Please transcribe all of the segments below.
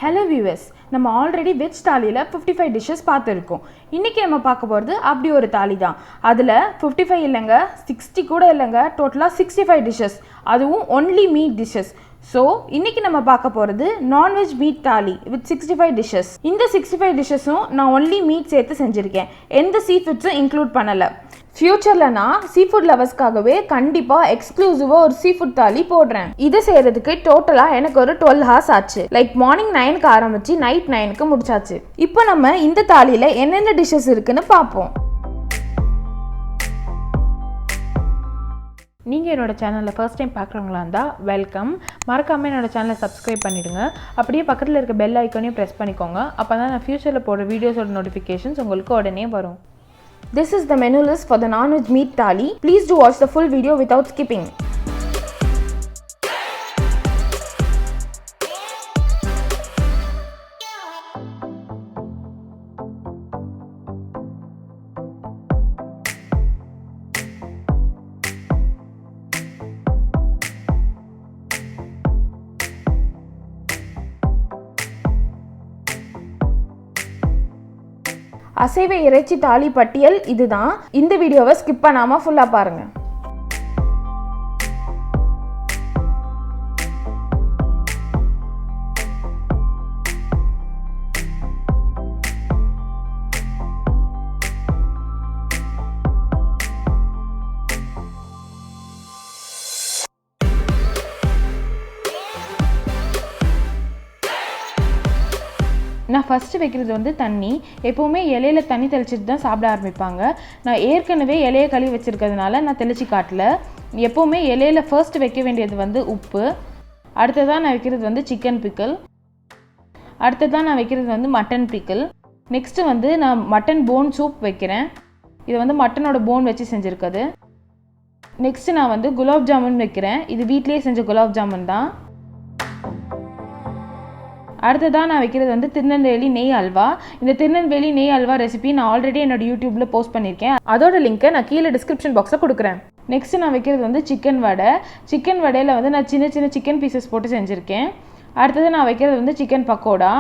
Hello viewers, நம்ம already veg தாலியில் 55 dishes பார்த்துருக்கோம். இன்றைக்கி நம்ம பார்க்க போகிறது அப்படி ஒரு தாலி தான். அதில் 55 இல்லைங்க, 60 கூட இல்லைங்க, டோட்டலாக 65 டிஷ்ஷஸ், அதுவும் ஒன்லி மீட் டிஷ்ஷஸ். ஸோ இன்றைக்கி நம்ம பார்க்க போகிறது நான்வெஜ் மீட் தாலி வித் 65 டிஷ்ஷஸ். இந்த 65 டிஷ்ஷஸும் நான் ஒன்லி மீட் சேர்த்து செஞ்சுருக்கேன், எந்த சீ ஃபுட்ஸும் இன்க்ளூட் பண்ணலை. ஃபியூச்சரில் நான் சீ ஃபுட் லவர்ஸ்க்காகவே கண்டிப்பாக எக்ஸ்க்ளூசிவாக ஒரு சீ ஃபுட் தாலி போடுறேன். இது செய்கிறதுக்கு டோட்டலாக எனக்கு ஒரு 12 ஹார்ஸ் ஆச்சு. லைக் மார்னிங் 9க்கு ஆரம்பித்து நைட் 9க்கு முடிச்சாச்சு. இப்போ நம்ம இந்த தாலியில் என்னென்ன டிஷ்ஷஸ் இருக்குன்னு பார்ப்போம். நீங்கள் என்னோட சேனலில் ஃபர்ஸ்ட் டைம் பார்க்குறவங்களா இருந்தால் வெல்கம். மறக்காமல் என்னோட சேனலை சப்ஸ்கிரைப் பண்ணிவிடுங்க. அப்படியே பக்கத்தில் இருக்க பெல் ஐக்கானையும் ப்ரெஸ் பண்ணிக்கோங்க. அப்போ தான் நான் ஃபியூச்சரில் போடுற வீடியோஸோட நோட்டிஃபிகேஷன்ஸ் உங்களுக்கு உடனே வரும். This is the menu list for the non-veg meat thali. Please do watch the full video without skipping. அசைவ இறைச்சி தாலி பட்டியல் இதுதான். இந்த வீடியோவை ஸ்கிப் பண்ணாமல் ஃபுல்லாக பாருங்கள். நான் ஃபஸ்ட்டு வைக்கிறது வந்து தண்ணி. எப்போவுமே இலையில தண்ணி தெளிச்சிட்டு தான் சாப்பிட ஆரம்பிப்பாங்க. நான் ஏற்கனவே இலையை கழுவி வச்சுருக்கிறதுனால நான் தெளிச்சு காட்டல. எப்போவுமே இலையில ஃபர்ஸ்ட் வைக்க வேண்டியது வந்து உப்பு. அடுத்ததான் நான் வைக்கிறது வந்து சிக்கன் பிக்கிள். அடுத்ததான் நான் வைக்கிறது வந்து மட்டன் பிக்கிள். நெக்ஸ்ட்டு வந்து நான் மட்டன் போன் சூப் வைக்கிறேன். இது வந்து மட்டனோட போன் வச்சு செஞ்சுருக்குது. நெக்ஸ்ட்டு நான் வந்து குலாப் ஜாமுன் வைக்கிறேன். இது வீட்லேயே செஞ்ச குலாப் ஜாமுன் தான். அடுத்ததான் நான் வைக்கிறது வந்து திருநெல்வேலி நெய் அல்வா. இந்த திருநெல்வேலி நெய் அல்வா ரெசிபி நான் ஆல்ரெடி என்னோட யூடியூப்பில் போஸ்ட் பண்ணியிருக்கேன். அதோட லிங்க்கை நான் கீழே டிஸ்கிரிப்ஷன் பாக்ஸில் கொடுக்குறேன். நெக்ஸ்ட்டு நான் வைக்கிறது வந்து சிக்கன் வடை. சிக்கன் வடையில் வந்து நான் சின்ன சின்ன சிக்கன் பீசஸ் போட்டு செஞ்சுருக்கேன். அடுத்தது நான் வைக்கிறது வந்து சிக்கன் பக்கோடா.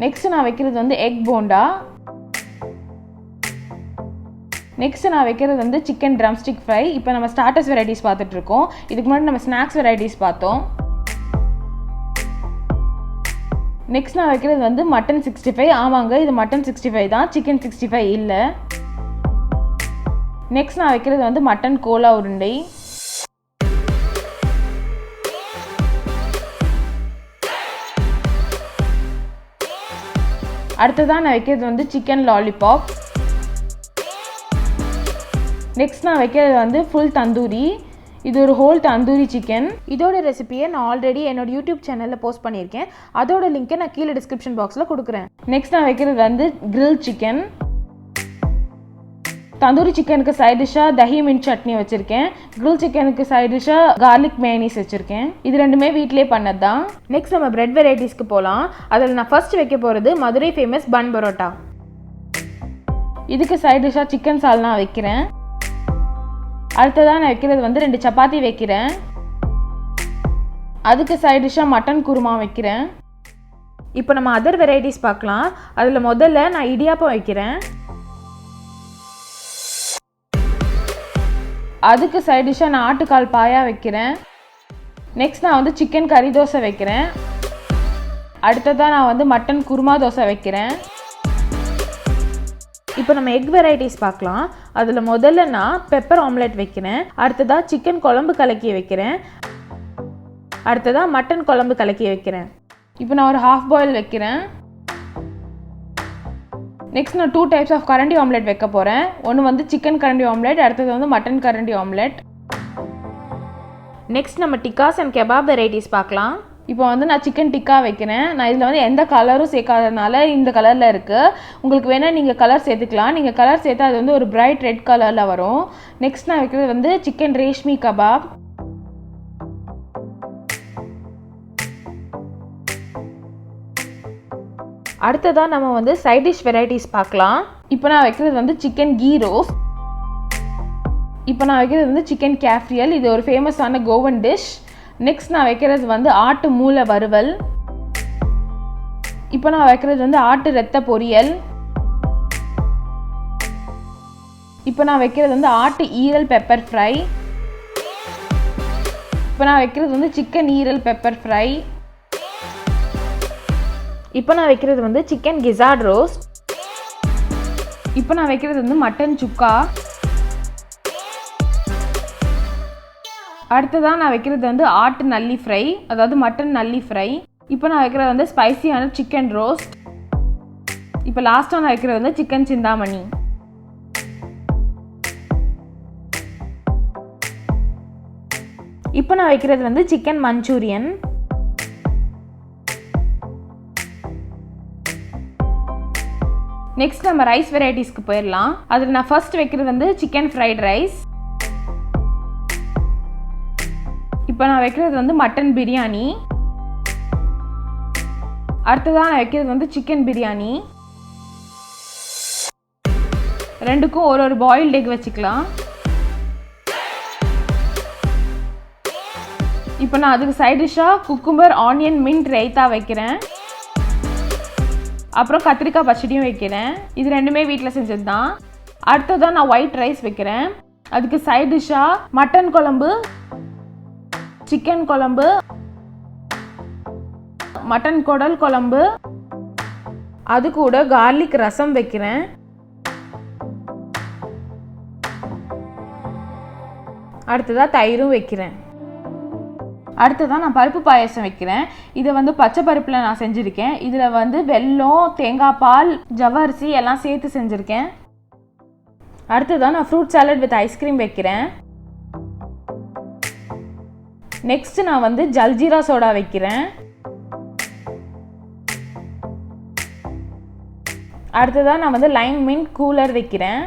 நெக்ஸ்ட்டு நான் வைக்கிறது வந்து எக் போண்டா. நெக்ஸ்ட்டு நான் வைக்கிறது வந்து சிக்கன் ட்ரம்ஸ்டிக் ஃப்ரை. இப்போ நம்ம ஸ்டார்டர்ஸ் வெரைட்டிஸ் பார்த்துட்ருக்கோம். இதுக்கு முன்னாடி நம்ம ஸ்நாக்ஸ் வெரைட்டிஸ் பார்த்தோம். நெக்ஸ்ட் நான் வைக்கிறது வந்து மட்டன் 65. ஆமாங்க, இது மட்டன் 65 தான், சிக்கன் 65 இல்லை. நெக்ஸ்ட் நான் வைக்கிறது வந்து மட்டன் கோலா உருண்டை. அடுத்ததான் நான் வைக்கிறது வந்து சிக்கன் லாலிபாப். நெக்ஸ்ட் நான் வைக்கிறது வந்து ஃபுல் தந்தூரி. இது ஒரு ஹோல் தந்தூரி சிக்கன். இதோட ரெசிபியை நான் ஆல்ரெடி என்னோட யூடியூப் சேனலில் போஸ்ட் பண்ணியிருக்கேன். அதோட லிங்க்கை நான் கீழே டிஸ்கிரிப்ஷன் பாக்ஸில் கொடுக்குறேன். நெக்ஸ்ட் நான் வைக்கிறது வந்து கிரில் சிக்கன். தந்தூரி சிக்கனுக்கு சைட் டிஷ்ஷாக தஹி மின்ட் சட்னி வச்சுருக்கேன். கிரில் சிக்கனுக்கு சைட் டிஷ்ஷாக கார்லிக் மேயோனீஸ் வச்சுருக்கேன். இது ரெண்டுமே வீட்டிலே பண்ணது தான். நெக்ஸ்ட் நம்ம பிரெட் வெரைட்டிஸ்க்கு போகலாம். அதில் நான் ஃபர்ஸ்ட் வைக்க போகிறது மதுரை ஃபேமஸ் பன் பரோட்டா. இதுக்கு சைட் டிஷ்ஷாக சிக்கன் சால்னா வைக்கிறேன். அடுத்ததான் நான் வைக்கிறது வந்து 2 சப்பாத்தி வைக்கிறேன். அதுக்கு சைட் டிஷ்ஷாக மட்டன் குருமா வைக்கிறேன். இப்போ நம்ம அதர் வெரைட்டிஸ் பார்க்கலாம். அதில் முதல்ல நான் இடியாப்பம் வைக்கிறேன். அதுக்கு சைட் டிஷ்ஷாக நான் ஆட்டுக்கால் பாயா வைக்கிறேன். நெக்ஸ்ட் நான் வந்து சிக்கன் கறி தோசை வைக்கிறேன். அடுத்ததான் நான் வந்து மட்டன் குருமா தோசை வைக்கிறேன். இப்போ நம்ம எக் வெரைட்டிஸ் பார்க்கலாம். அதில் முதல்ல நான் பெப்பர் ஆம்லெட் வைக்கிறேன். அடுத்ததாக சிக்கன் குழம்பு கலக்கி வைக்கிறேன். அடுத்ததாக மட்டன் குழம்பு கலக்கி வைக்கிறேன். இப்போ நான் ஒரு ஹாஃப் பாயில் வைக்கிறேன். நெக்ஸ்ட் நான் 2 டைப்ஸ் ஆஃப் கரண்டி ஆம்லெட் வைக்க போகிறேன். ஒன்று வந்து சிக்கன் கரண்டி ஆம்லெட், அடுத்தது வந்து மட்டன் கரண்டி ஆம்லெட். நெக்ஸ்ட் நம்ம டிக்காஸ் அண்ட் கெபாப் வெரைட்டிஸ் பார்க்கலாம். இப்போ வந்து நான் சிக்கன் டிக்கா வைக்கிறேன். நான் இதில் வந்து எந்த கலரும் சேர்க்காதனால இந்த கலரில் இருக்குது. உங்களுக்கு வேணால் நீங்கள் கலர் சேர்த்துக்கலாம். நீங்கள் கலர் சேர்த்தா அது வந்து ஒரு பிரைட் ரெட் கலரில் வரும். நெக்ஸ்ட் நான் வைக்கிறது வந்து சிக்கன் ரேஷ்மி கபாப். அடுத்ததான் நம்ம வந்து சைட் டிஷ் வெரைட்டிஸ் பார்க்கலாம். இப்போ நான் வைக்கிறது வந்து சிக்கன் கீ ரோஸ்ட். இப்போ நான் வைக்கிறது வந்து சிக்கன் கேஃப்ரியல். இது ஒரு ஃபேமஸான கோவன் டிஷ். நெக்ஸ்ட் நான் வைக்கிறது வந்து ஆட்டு மூளை வறுவல். இப்போ நான் வைக்கிறது வந்து ஆட்டு ரத்த பொரியல். இப்போ நான் வைக்கிறது வந்து ஆட்டு ஈரல் பெப்பர் ஃப்ரை. இப்போ நான் வைக்கிறது வந்து சிக்கன் ஈரல் பெப்பர் ஃப்ரை. இப்போ நான் வைக்கிறது வந்து சிக்கன் கிசார்ட் ரோஸ்ட். இப்போ நான் வைக்கிறது வந்து மட்டன் சுக்கா. அடுத்ததான் நான் வைக்கிறது வந்து ஆட்டு நல்லி ஃப்ரை, அதாவது மட்டன் நல்லி ஃப்ரை. இப்போ நான் வைக்கிறது வந்து ஸ்பைசியான சிக்கன் ரோஸ்ட். இப்போ லாஸ்ட்டாக நான் வைக்கிறது வந்து சிக்கன் சிந்தாமணி. இப்போ நான் வைக்கிறது வந்து சிக்கன் மஞ்சூரியன். நெக்ஸ்ட் நம்ம ரைஸ் வெரைட்டிஸ்க்கு போயிடலாம். அதில் நான் ஃபர்ஸ்ட் வைக்கிறது வந்து சிக்கன் ஃப்ரைட் ரைஸ். இப்போ நான் வைக்கிறது வந்து மட்டன் பிரியாணி. அடுத்ததான் நான் வைக்கிறது வந்து சிக்கன் பிரியாணி. ரெண்டுக்கும் ஒரு பாயில்ட் எக் வச்சுக்கலாம். இப்போ நான் அதுக்கு சைட் டிஷ்ஷாக குக்கும்பர் ஆனியன் மின்ட் ரைத்தா வைக்கிறேன். அப்புறம் கத்திரிக்காய் பச்சடியும் வைக்கிறேன். இது ரெண்டுமே வீட்டில் செஞ்சது தான். அடுத்ததான் நான் ஒயிட் ரைஸ் வைக்கிறேன். அதுக்கு சைட் டிஷ்ஷாக மட்டன் குழம்பு, சிக்கன் குழம்பு, மட்டன் குடல் குழம்பு, அது கூட கார்லிக் ரசம் வைக்கிறேன். அடுத்ததாக தயிரும் வைக்கிறேன். அடுத்ததான் நான் பருப்பு பாயசம் வைக்கிறேன். இதை வந்து பச்சை பருப்பில் நான் செஞ்சுருக்கேன். இதில் வந்து வெல்லம், தேங்காய் பால், ஜவ்வரிசி எல்லாம் சேர்த்து செஞ்சுருக்கேன். அடுத்ததான் நான் ஃப்ரூட் சாலட் வித் ஐஸ்கிரீம் வைக்கிறேன். நெக்ஸ்ட் நான் வந்து ஜல்ஜீரா சோடா வைக்கிறேன். அடுத்ததான் நான் வந்து லைம் மின்ட் கூலர் வைக்கிறேன்.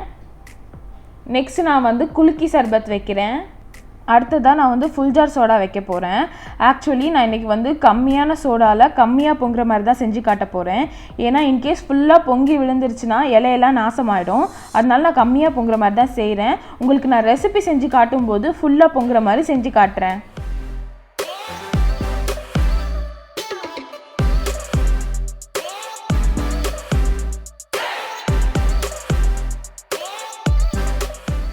நெக்ஸ்ட் நான் வந்து குலுக்கி சர்பத் வைக்கிறேன். அடுத்ததான் நான் வந்து ஃபுல் ஜார் சோடா வைக்க போகிறேன். ஆக்சுவலி நான் இன்றைக்கி வந்து கம்மியான சோடாவில் கம்மியாக பொங்குற மாதிரி தான் செஞ்சு காட்ட போகிறேன். ஏன்னா இன்கேஸ் ஃபுல்லாக பொங்கி விழுந்துருச்சுன்னா இலையெல்லாம் நாசமாயிடும். அதனால நான் கம்மியாக பொங்குற மாதிரி தான் செய்கிறேன். உங்களுக்கு நான் ரெசிபி செஞ்சு காட்டும்போது ஃபுல்லாக பொங்குற மாதிரி செஞ்சு காட்டுறேன்.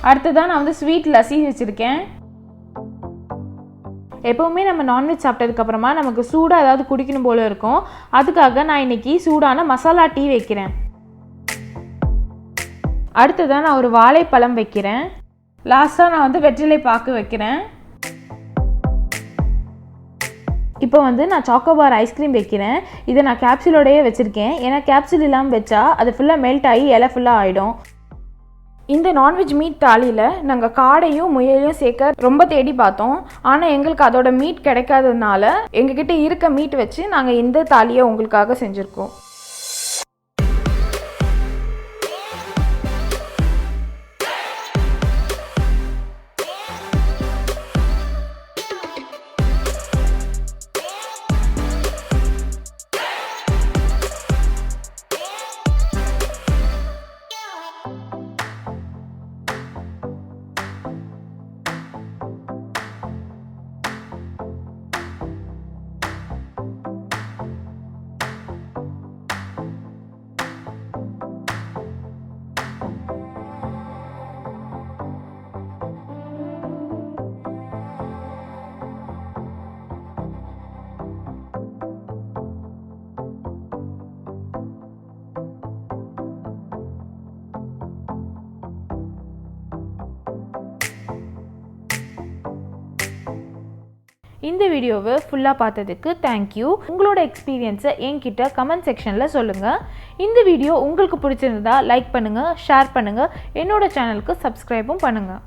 அடுத்ததான் நான் வந்து ஸ்வீட் லஸ்ஸி வச்சுருக்கேன். எப்போவுமே நம்ம நான்வெஜ் சாப்பிட்டதுக்கப்புறமா நமக்கு சூடாக ஏதாவது குடிக்கணும் போல இருக்கும். அதுக்காக நான் இன்றைக்கி சூடான மசாலா டீ வைக்கிறேன். அடுத்ததான் நான் ஒரு வாழைப்பழம் வைக்கிறேன். லாஸ்ட்டாக நான் வந்து வெற்றிலை பாக்கு வைக்கிறேன். இப்போ வந்து நான் சாக்கோபார் ஐஸ்கிரீம் வைக்கிறேன். இதை நான் கேப்சூலோடையே வச்சுருக்கேன். ஏன்னா கேப்சூல் இல்லாமல் வச்சா அது ஃபுல்லாக மெல்ட் ஆகி இலை ஃபுல்லாக ஆகிடும். இந்த நான்வெஜ் மீட் தாலியில் நாங்கள் காடையும் முயலையும் சேர்க்க ரொம்ப தேடி பார்த்தோம். ஆனால் எங்களுக்கு அதோட மீட் கிடைக்காததுனால எங்ககிட்ட இருக்க மீட் வச்சு நாங்கள் இந்த தாலியை உங்களுக்காக செஞ்சுருக்கோம். இந்த வீடியோவை ஃபுல்லாக பார்த்ததுக்கு தேங்க்யூ. உங்களோட எக்ஸ்பீரியன்ஸை என்கிட்ட கமெண்ட் செக்ஷனில் சொல்லுங்கள். இந்த வீடியோ உங்களுக்கு பிடிச்சிருந்தா லைக் பண்ணுங்கள், ஷேர் பண்ணுங்கள், என்னோட சேனலுக்கு சப்ஸ்கிரைபும் பண்ணுங்கள்.